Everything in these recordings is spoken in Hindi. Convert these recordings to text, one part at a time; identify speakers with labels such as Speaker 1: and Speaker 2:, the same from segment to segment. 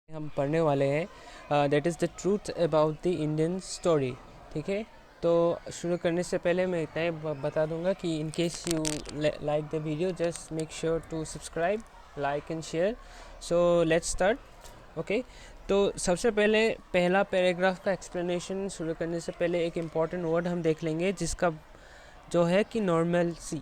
Speaker 1: हम पढ़ने वाले हैं that is the truth about the Indian story. ठीक है, तो शुरू करने से पहले मैं इतना ही बता दूंगा कि in case you like the video just make sure to subscribe, like and share. So let's start. Okay, तो सबसे पहले पहला पैराग्राफ का एक्सप्लेनेशन शुरू करने से पहले एक इम्पॉर्टेंट वर्ड हम देख लेंगे जिसका जो है कि नॉर्मलसी।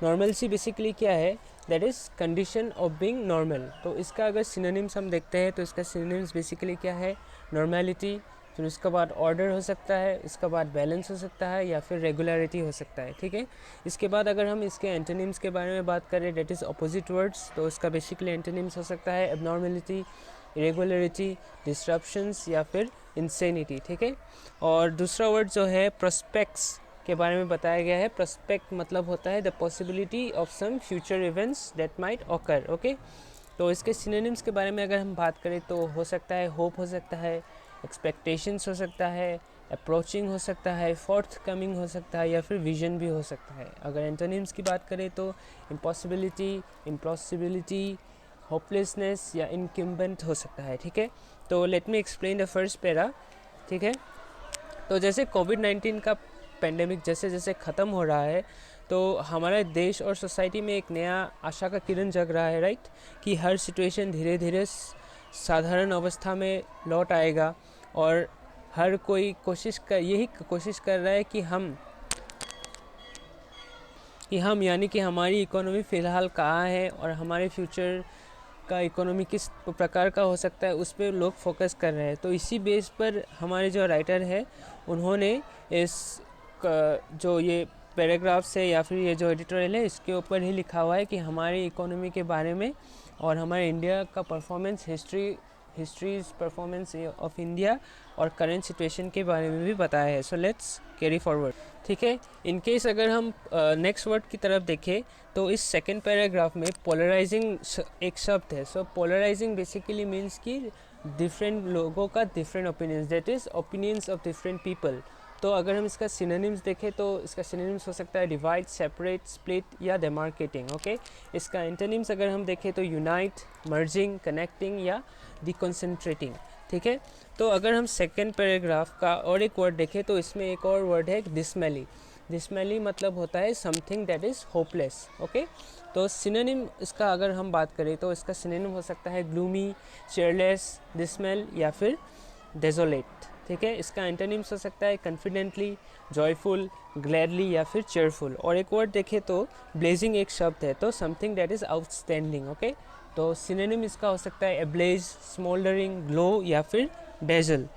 Speaker 1: नॉर्मलसी बेसिकली क्या है? That is condition of being normal. तो इसका अगर सिनोनिम्स हम देखते हैं तो इसका सिनोनिम्स बेसिकली क्या है? नॉर्मेलिटी, फिर उसके बाद ऑर्डर हो सकता है, इसके बाद बैलेंस हो सकता है, या फिर रेगुलरिटी हो सकता है। ठीक है, इसके बाद अगर हम इसके एंटोनिम्स के बारे में बात करें डेट इज़ अपोजिट वर्ड्स, तो इसका बेसिकली एंटोनिम्स हो सकता है एबनॉर्मेलिटी, इरेगुलरिटी, डिस्ट्रप्शंस या फिर इंसेनिटी। ठीक है, और दूसरा वर्ड जो है प्रोस्पेक्ट्स के बारे में बताया गया है। प्रोस्पेक्ट मतलब होता है the possibility of some future events that might occur. Okay, तो इसके सिनोनिम्स के बारे में अगर हम बात करें तो हो सकता है होप हो सकता है, एक्सपेक्टेशंस हो सकता है, अप्रोचिंग हो सकता है, फोर्थ कमिंग हो सकता है, या फिर विजन भी हो सकता है। अगर एंटोनिम्स की बात करें तो इम्पॉसिबिलिटी, इम्पॉसिबिलिटी, होपलेसनेस या इनकम्बेंट हो सकता है। ठीक है, तो let me explain the first para. ठीक है, तो जैसे कोविड-19 का पेंडेमिक जैसे जैसे ख़त्म हो रहा है तो हमारे देश और सोसाइटी में एक नया आशा का किरण जग रहा है, राइट, कि हर सिचुएशन धीरे धीरे साधारण अवस्था में लौट आएगा। और हर कोई यही कोशिश कर रहा है कि हम यानी कि हमारी इकोनॉमी फ़िलहाल कहाँ है और हमारे फ्यूचर का इकोनॉमी किस प्रकार का हो सकता है उस पर लोग फोकस कर रहे हैं। तो इसी बेस पर हमारे जो राइटर है उन्होंने इस जो ये पैराग्राफ्स है या फिर ये जो एडिटोरियल है इसके ऊपर ही लिखा हुआ है कि हमारी इकोनॉमी के बारे में और हमारे इंडिया का performance histories performance of India और करेंट सिचुएशन के बारे में भी बताया है। So let's carry forward. ठीक है, इन केस अगर हम नेक्स्ट वर्ड की तरफ देखें तो इस सेकेंड पैराग्राफ में पोलराइजिंग एक शब्द है। सो पोलराइजिंग बेसिकली मीन्स कि डिफरेंट लोगों का different opinions, that is opinions of different people. तो अगर हम इसका सिनोनिम्स देखें तो इसका सिनोनिम्स हो सकता है डिवाइड, सेपरेट, स्प्लिट या डेमार्केटिंग। ओके, इसका एंटोनिम्स अगर हम देखें तो यूनाइट, मर्जिंग, कनेक्टिंग या डिकॉन्सेंट्रेटिंग। ठीक है, तो अगर हम सेकेंड पैराग्राफ का और एक वर्ड देखें तो इसमें एक और वर्ड है डिसमेली। डिसमेली मतलब होता है something that is hopeless. Okay, तो सिनोनिम इसका अगर हम बात करें तो इसका सिनोनिम हो सकता है ग्लूमी, चेयरलेस, डिसमेल या फिर डेजोलेट। ठीक है, इसका एंटोनिम्स हो सकता है कॉन्फिडेंटली, जॉयफुल, ग्लैडली या फिर चेयरफुल। और एक वर्ड देखें तो ब्लेजिंग एक शब्द है, तो something that is outstanding. Okay, तो सिनोनिम इसका हो सकता है एब्लेज, स्मोल्डरिंग, ग्लो या फिर डेजल।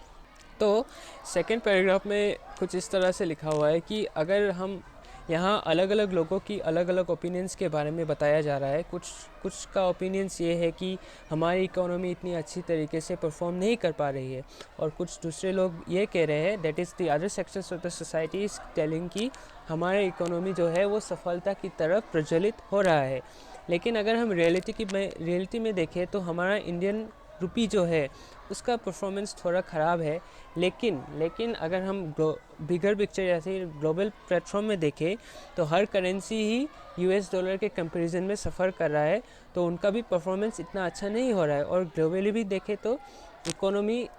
Speaker 1: तो सेकेंड पैराग्राफ में कुछ इस तरह से लिखा हुआ है कि अगर हम यहाँ अलग अलग लोगों की अलग अलग ओपिनियंस के बारे में बताया जा रहा है। कुछ का ओपिनियंस ये है कि हमारी इकोनॉमी इतनी अच्छी तरीके से परफॉर्म नहीं कर पा रही है, और कुछ दूसरे लोग ये कह रहे हैं that is the other sections of the society is telling कि हमारी इकोनॉमी जो है वो सफलता की तरफ प्रज्वलित हो रहा है। लेकिन अगर हम रियलिटी में देखें तो हमारा इंडियन रुपी जो है उसका परफॉर्मेंस थोड़ा ख़राब है। लेकिन अगर हम बिगर पिक्चर या फिर ग्लोबल प्लेटफॉर्म में देखें तो हर करेंसी ही यूएस डॉलर के कंपैरिजन में सफ़र कर रहा है, तो उनका भी परफॉर्मेंस इतना अच्छा नहीं हो रहा है। और ग्लोबली भी देखें तो इकोनॉमी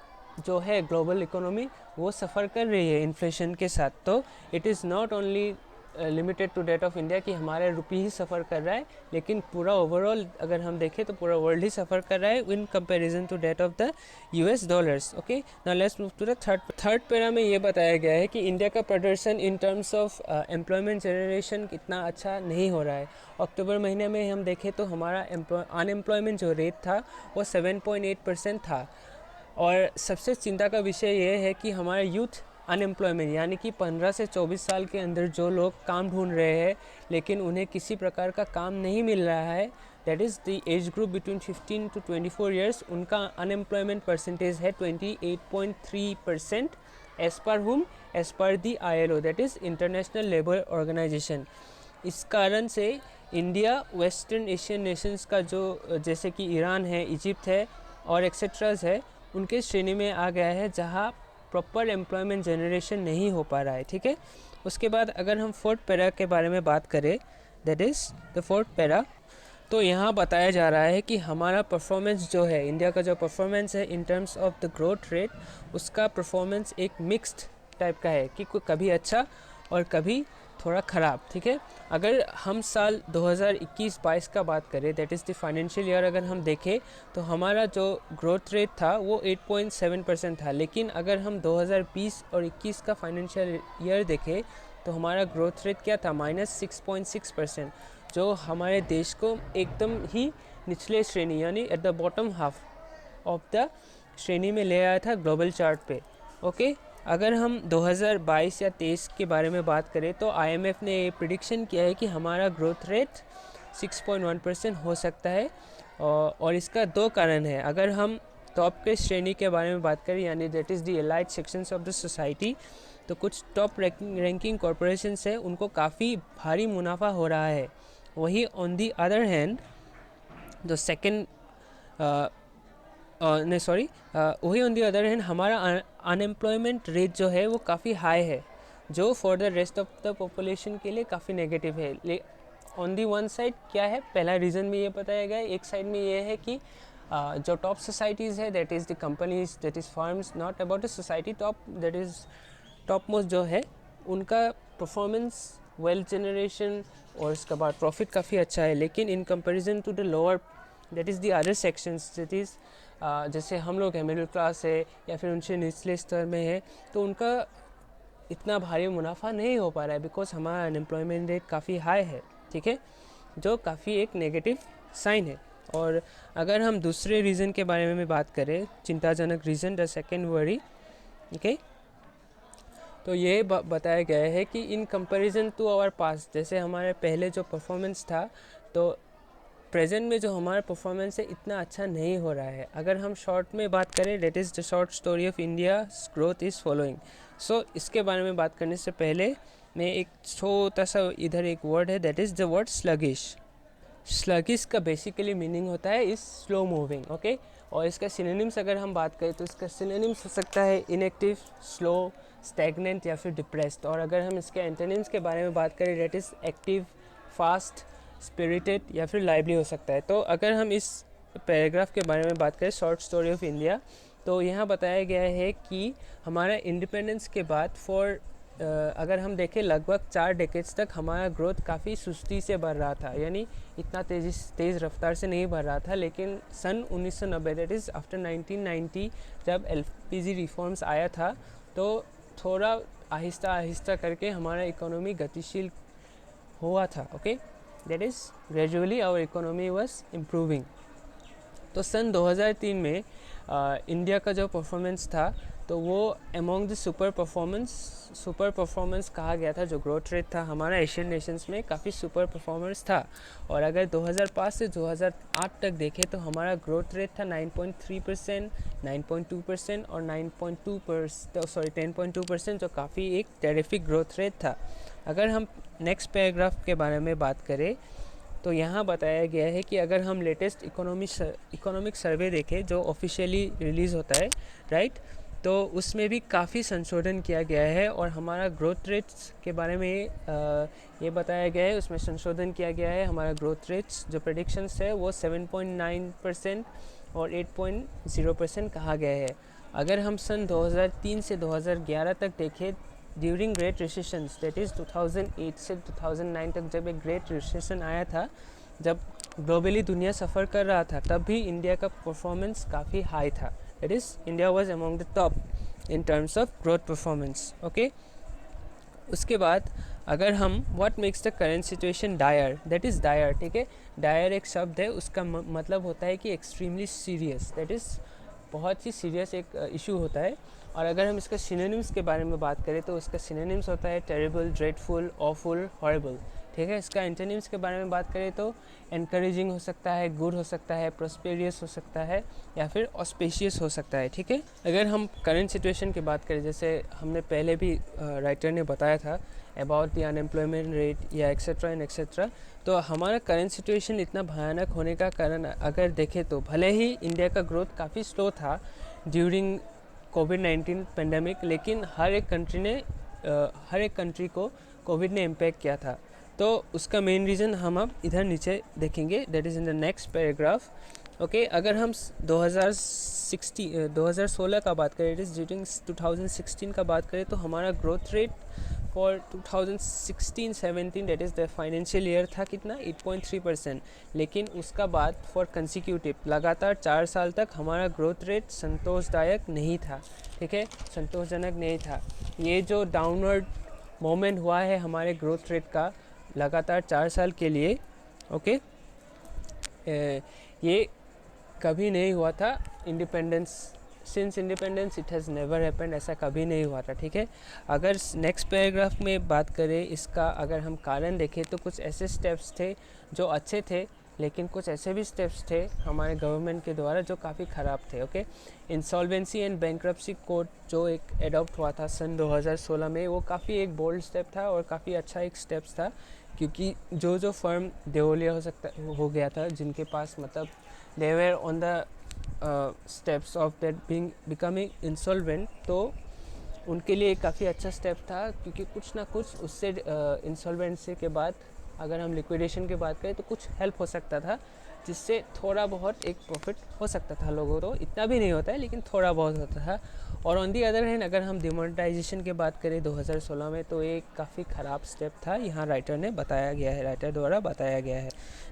Speaker 1: जो है, ग्लोबल इकोनॉमी वो सफ़र कर रही है इन्फ्लेशन के साथ। तो it is not only limited to debt of India कि हमारे रुपी ही सफ़र कर रहा है, लेकिन पूरा ओवरऑल अगर हम देखें तो पूरा वर्ल्ड ही सफ़र कर रहा है in comparison to debt of the US dollars. Okay, now let's move to the third para में ये बताया गया है कि इंडिया का प्रदर्शन in terms of employment generation इतना अच्छा नहीं हो रहा है। अक्टूबर महीने में हम देखें तो हमारा अनएम्प्लॉयमेंट जो रेट था वो 7.8% था। और सबसे चिंता का विषय ये है कि हमारे यूथ अनएम्प्लॉयमेंट यानी कि 15 से 24 साल के अंदर जो लोग काम ढूंढ रहे हैं लेकिन उन्हें किसी प्रकार का काम नहीं मिल रहा है, that is the age group between 15 to 24 years, उनका अनएम्प्लॉयमेंट परसेंटेज है 28.3%। As per the ILO, that is International Labour Organisation. इस कारण से इंडिया वेस्टर्न एशियन नेशंस का जो जैसे कि ईरान है, इजिप्ट है और एक्सेट्राज है, उनके श्रेणी में आ गया है जहां प्रॉपर एम्प्लॉयमेंट जनरेशन नहीं हो पा रहा है। ठीक है, उसके बाद अगर हम फोर्थ पैरा के बारे में बात करें, that is the fourth para. तो यहाँ बताया जा रहा है कि हमारा परफॉर्मेंस जो है, इंडिया का जो परफॉर्मेंस है इन terms of the growth rate, उसका परफॉर्मेंस एक मिक्स्ड टाइप का है कि कभी अच्छा और कभी थोड़ा ख़राब। ठीक है, अगर हम साल 2021-22 का बात करें, that is the financial year, अगर हम देखें तो हमारा जो ग्रोथ रेट था वो 8.7% था। लेकिन अगर हम 2020 और 21 का फाइनेंशियल ईयर देखें तो हमारा ग्रोथ रेट क्या था, -6.6%, जो हमारे देश को एकदम ही निचले श्रेणी यानी at the bottom half of the श्रेणी में ले आया था ग्लोबल चार्ट पे। ओके, अगर हम 2022 या 23 के बारे में बात करें तो आईएमएफ ने ये प्रिडिक्शन किया है कि हमारा ग्रोथ रेट 6.1% हो सकता है। और इसका दो कारण है। अगर हम टॉप के श्रेणी के बारे में बात करें, यानी that is the allied sections of the society, तो कुछ टॉप रैंकिंग कॉरपोरेशंस है, उनको काफ़ी भारी मुनाफा हो रहा है। वही ऑन दी अदर हैंड जो सेकेंड वही ऑन दी अदर हैंड हमारा अनएम्प्लॉयमेंट रेट जो है वो काफ़ी हाई है, जो for the rest of the population के लिए काफ़ी नेगेटिव है। ऑन दी वन साइड क्या है, पहला रीज़न में ये बताया गया है, एक साइड में ये है कि जो टॉप सोसाइटीज़ है, that is the companies, that is farms, not about the society, top that is top most जो है उनका परफॉर्मेंस, वेल्थ जनरेशन और उसके बाद प्रॉफिट काफ़ी अच्छा है। लेकिन in comparison to the lower that is the other sections, that is जैसे हम लोग हैं, मिडिल क्लास है या फिर उनसे निचले स्तर में है, तो उनका इतना भारी मुनाफा नहीं हो पा रहा है बिकॉज हमारा अनएम्प्लॉयमेंट रेट काफ़ी हाई है। ठीक है, जो काफ़ी एक नेगेटिव साइन है। और अगर हम दूसरे रीज़न के बारे में बात करें, चिंताजनक reason, the second worry, okay, तो ये बताया गया है कि in comparison to our past, जैसे हमारे पहले जो परफॉर्मेंस था, तो प्रेजेंट में जो हमारा परफॉर्मेंस है इतना अच्छा नहीं हो रहा है। अगर हम शॉर्ट में बात करें, that is the short story of India growth is following. So इसके बारे में बात करने से पहले मैं एक छोटा सा इधर एक वर्ड है, that is the word sluggish. Sluggish का बेसिकली मीनिंग होता है इज स्लो मूविंग। ओके, और इसका सिनोनिम्स अगर हम बात करें तो इसका सिनोनिम्स हो सकता है इनएक्टिव, स्लो, स्टैग्नेंट या फिर डिप्रेस्ड। और अगर हम इसके एंटोनिम्स के बारे में बात करें, that is active, fast, spirited या फिर लाइवली हो सकता है। तो अगर हम इस पैराग्राफ के बारे में बात करें, शॉर्ट स्टोरी ऑफ इंडिया, तो यहाँ बताया गया है कि हमारा इंडिपेंडेंस के बाद अगर हम देखें लगभग 4 डेकेड्स तक हमारा ग्रोथ काफ़ी सुस्ती से बढ़ रहा था, यानी इतना तेज़ रफ्तार से नहीं बढ़ रहा था। लेकिन सन 1990, दैट इज़ आफ्टर 1990, जब एलपीजी रिफॉर्म्स आया था, तो थोड़ा आहिस्ता आहिस्ता करके हमारा इकोनॉमी गतिशील हुआ था। Okay, that is gradually our economy was improving. तो सन 2003 में इंडिया का जो परफॉर्मेंस था, तो वो अमॉन्ग द सुपर परफॉर्मेंस कहा गया था। जो ग्रोथ रेट था हमारा एशियन नेशंस में काफ़ी सुपर परफॉर्मेंस था। और अगर 2005 से 2008 तक देखें तो हमारा ग्रोथ रेट था 9.3%, 9.2% और 10.2%, जो काफ़ी एक टेरिफिक ग्रोथ रेट था। अगर हम नेक्स्ट पैराग्राफ के बारे में बात करें, तो यहाँ बताया गया है कि अगर हम लेटेस्ट इकोनॉमिक सर्वे देखें जो ऑफिशियली रिलीज़ होता है, राइट, तो उसमें भी काफ़ी संशोधन किया गया है। और हमारा ग्रोथ रेट्स के बारे में ये बताया गया है, उसमें संशोधन किया गया है। हमारा ग्रोथ रेट्स जो प्रेडिक्शंस है वो 7.9% और 8.0% कहा गया है। अगर हम सन 2003 से 2011 तक देखें, during great recessions, that is 2008 से 2009 तक जब एक ग्रेट रिसेशन आया था, जब ग्लोबली दुनिया सफ़र कर रहा था, तब भी इंडिया का परफॉर्मेंस काफ़ी हाई था। That is India was among the top in terms of growth performance. Okay, उसके बाद अगर हम what makes the current situation dire, that is dire, ठीक है, डायर एक शब्द है, उसका मतलब होता है कि एक्सट्रीमली सीरियस, दैट इज़ बहुत ही सीरियस एक इशू होता है। और अगर हम इसका सिनोनिम्स के बारे में बात करें तो उसका सिनोनिम्स होता है टेरिबल, ड्रेडफुल, ऑफुल, हॉरिबल। ठीक है, इसका एंटोनिम्स के बारे में बात करें तो एनकरेजिंग हो सकता है, गुड हो सकता है, प्रोस्पेरियस हो सकता है या फिर ऑस्पेशियस हो सकता है। ठीक है, अगर हम करंट सिचुएशन की बात करें, जैसे हमने पहले भी राइटर ने बताया था अबाउट द अनएम्प्लॉयमेंट रेट या एक्सेट्रा एंड एक्सेट्रा, तो हमारा करंट सिचुएशन इतना भयानक होने का कारण अगर देखें तो भले ही इंडिया का ग्रोथ काफ़ी स्लो था ड्यूरिंग कोविड-19 पेंडेमिक, लेकिन हर एक कंट्री को कोविड ने इम्पैक्ट किया था। तो उसका मेन रीज़न हम अब इधर नीचे देखेंगे, that is in the next paragraph. Okay, अगर हम 2016 का बात करें, इट इज़ ड्यूरिंग 2016 का बात करें, तो हमारा growth rate for 2016-17 that is the financial year था कितना, 8.3%। लेकिन उसका बाद फॉर कंसिक्यूटिव लगातार 4 साल तक हमारा ग्रोथ रेट संतोषदायक नहीं था, ठीक है, संतोषजनक नहीं था। ये जो डाउनवर्ड मोमेंट हुआ है हमारे ग्रोथ रेट का लगातार 4 साल के लिए, ओके, ये कभी नहीं हुआ था independence, since independence it has never happened, ऐसा कभी नहीं हुआ था, ठीक है। अगर नेक्स्ट पैराग्राफ में बात करें इसका, अगर हम कारण देखें तो कुछ ऐसे स्टेप्स थे जो अच्छे थे, लेकिन कुछ ऐसे भी स्टेप्स थे हमारे गवर्नमेंट के द्वारा जो काफ़ी ख़राब थे, okay. Insolvency and bankruptcy code जो एक एडॉप्ट हुआ था सन 2016 में, वो काफ़ी एक बोल्ड स्टेप था और काफ़ी अच्छा एक स्टेप्स था, क्योंकि जो फर्म दिवालिया हो गया था, जिनके पास मतलब they were on the steps of that becoming insolvent, तो उनके लिए काफ़ी अच्छा स्टेप था, क्योंकि कुछ ना कुछ उससे इंसॉल्वेंसी के बाद अगर हम लिक्विडेशन की बात करें तो कुछ हेल्प हो सकता था, जिससे थोड़ा बहुत एक प्रॉफिट हो सकता था लोगों को, इतना भी नहीं होता है लेकिन थोड़ा बहुत होता था। और ऑन दी अदर हैंड अगर हम डिमोनेटाइजेशन की बात करें 2016 में, तो एक काफ़ी ख़राब स्टेप था, यहाँ राइटर द्वारा बताया गया है।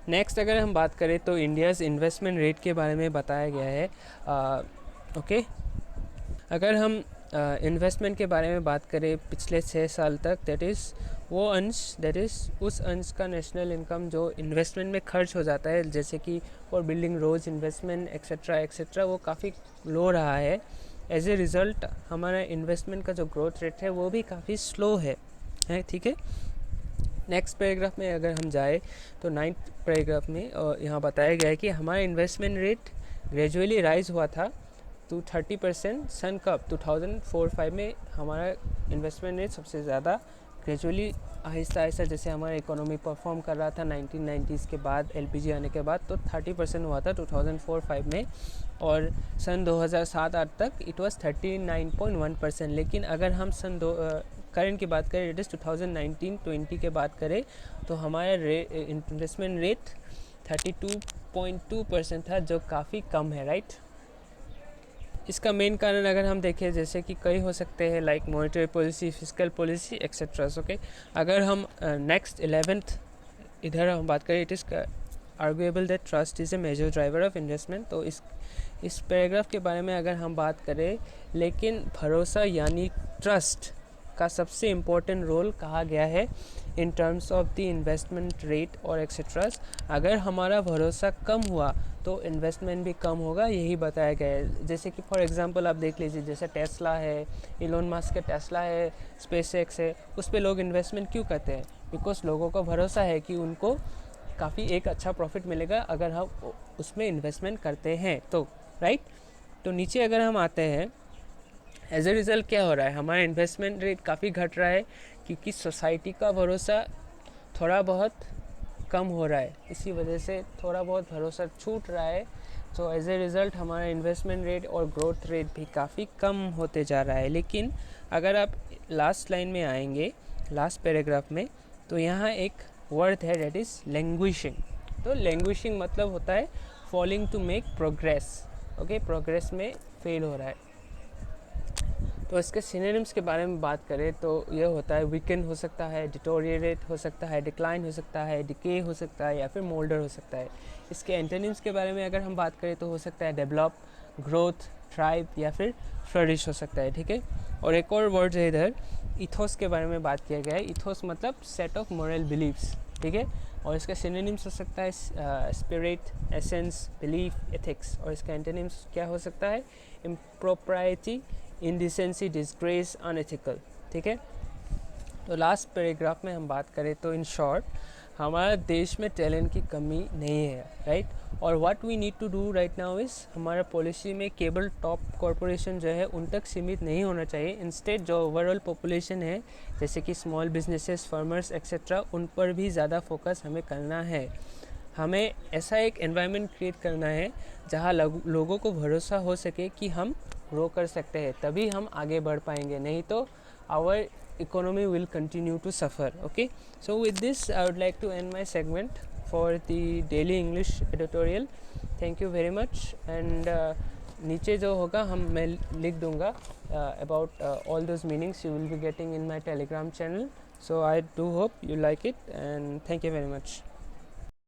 Speaker 1: नेक्स्ट अगर हम बात करें तो इंडियाज़ इन्वेस्टमेंट रेट के बारे में बताया गया है, ओके। अगर हम इन्वेस्टमेंट के बारे में बात करें पिछले 6 साल तक, दैट इज़ उस अंश का नेशनल इनकम जो इन्वेस्टमेंट में खर्च हो जाता है, जैसे कि for building roads, investment etcetera, वो काफ़ी लो रहा है। एज ए रिज़ल्ट हमारा इन्वेस्टमेंट का जो ग्रोथ रेट है वो भी काफ़ी स्लो है, ठीक है। नेक्स्ट पैराग्राफ में अगर हम जाए तो 9th पैराग्राफ में यहाँ बताया गया है कि हमारा इन्वेस्टमेंट रेट ग्रेजुअली राइज हुआ था टू 30%। सन कब 2004-5 में हमारा इन्वेस्टमेंट रेट सबसे ज़्यादा ग्रेजुअली आहिस्ता जैसे हमारा इकोनॉमी परफॉर्म कर रहा था 1990s के बाद, एलपीजी आने के बाद, तो 30% हुआ था 2004-5 में, और सन 2007-8 तक इट वाज 39.1%। लेकिन अगर हम करंट की बात करें, इट इज़ 2019-20 के बात करें, तो हमारा इन्वेस्टमेंट रेट 32.2% था, जो काफ़ी कम है, राइट। इसका मेन कारण अगर हम देखें, जैसे कि कई हो सकते हैं, like monetary policy, fiscal policy etcetera, okay. अगर हम नेक्स्ट 11th इधर हम बात करें, it is arguable that trust is a major driver of investment, तो इस पैराग्राफ के बारे में अगर हम बात करें, लेकिन भरोसा यानी ट्रस्ट का सबसे इम्पोर्टेंट रोल कहा गया है इन terms of the investment rate और एक्सेट्रास। अगर हमारा भरोसा कम हुआ तो इन्वेस्टमेंट भी कम होगा, यही बताया गया है। जैसे कि फॉर एग्जांपल आप देख लीजिए, जैसे टेस्ला है, इलोन मस्क का टेस्ला है, स्पेसएक्स है, उस पे लोग इन्वेस्टमेंट क्यों करते हैं? बिकॉज लोगों को भरोसा है कि उनको काफ़ी एक अच्छा प्रॉफिट मिलेगा अगर हम उसमें इन्वेस्टमेंट करते हैं, तो राइट। तो नीचे अगर हम आते हैं, एज ए रिज़ल्ट क्या हो रहा है, हमारा इन्वेस्टमेंट रेट काफ़ी घट रहा है, क्योंकि सोसाइटी का भरोसा थोड़ा बहुत कम हो रहा है, इसी वजह से थोड़ा बहुत भरोसा छूट रहा है। तो एज ए रिज़ल्ट हमारा इन्वेस्टमेंट रेट और ग्रोथ रेट भी काफ़ी कम होते जा रहा है। लेकिन अगर आप लास्ट लाइन में आएंगे, लास्ट पैराग्राफ में, तो यहाँ एक वर्ड है, डेट इज़ लैंग्विशिंग। तो लैंग्विशिंग मतलब होता है falling to make progress, okay, progress में फेल हो रहा है। तो इसके सिनोनिम्स के बारे में बात करें तो ये होता है वीकेंड हो सकता है, डिटोरिएट हो सकता है, डिक्लाइन हो सकता है, डिके हो सकता है, या फिर मोल्डर हो सकता है। इसके एंटोनिम्स के बारे में अगर हम बात करें तो हो सकता है डेवलप, ग्रोथ, थ्राइव, या फिर फ्लरिश हो सकता है, ठीक है। और एक और वर्ड है इधर, इथोस के बारे में बात किया गया है। इथोस मतलब सेट ऑफ मोरल बिलीव्स, ठीक है। और इसका सिनोनिम्स हो सकता है स्पिरिट, एसेंस, बिलीफ, एथिक्स। और इसका एंटोनिम्स क्या हो सकता है? इम्प्रोप्राइटी, इंडिसेंसी, डिसग्रेस, अनएथिकल, ठीक है। तो लास्ट पैराग्राफ में हम बात करें तो इन शॉर्ट हमारा देश में टैलेंट की कमी नहीं है, राइट। और what we need to do right now is, हमारा पॉलिसी में केवल टॉप कॉरपोरेशन जो है उन तक सीमित नहीं होना चाहिए। इंस्टेड जो ओवरऑल पॉपुलेशन है, जैसे कि स्मॉल बिजनेसेस, फार्मर्स एक्सेट्रा, उन पर भी ज़्यादा फोकस हमें करना है। हमें ऐसा एक एनवायरनमेंट क्रिएट करना है जहाँ लोगों को भरोसा हो सके कि हम ग्रो कर सकते हैं, तभी हम आगे बढ़ पाएंगे। नहीं तो our economy will continue to suffer. Okay, so with this I would like to end my segment for the daily English editorial. Thank you very much. And नीचे जो होगा मैं लिख दूँगा about all those meanings you will be getting in my Telegram channel. So I do hope you like it, and thank you very much.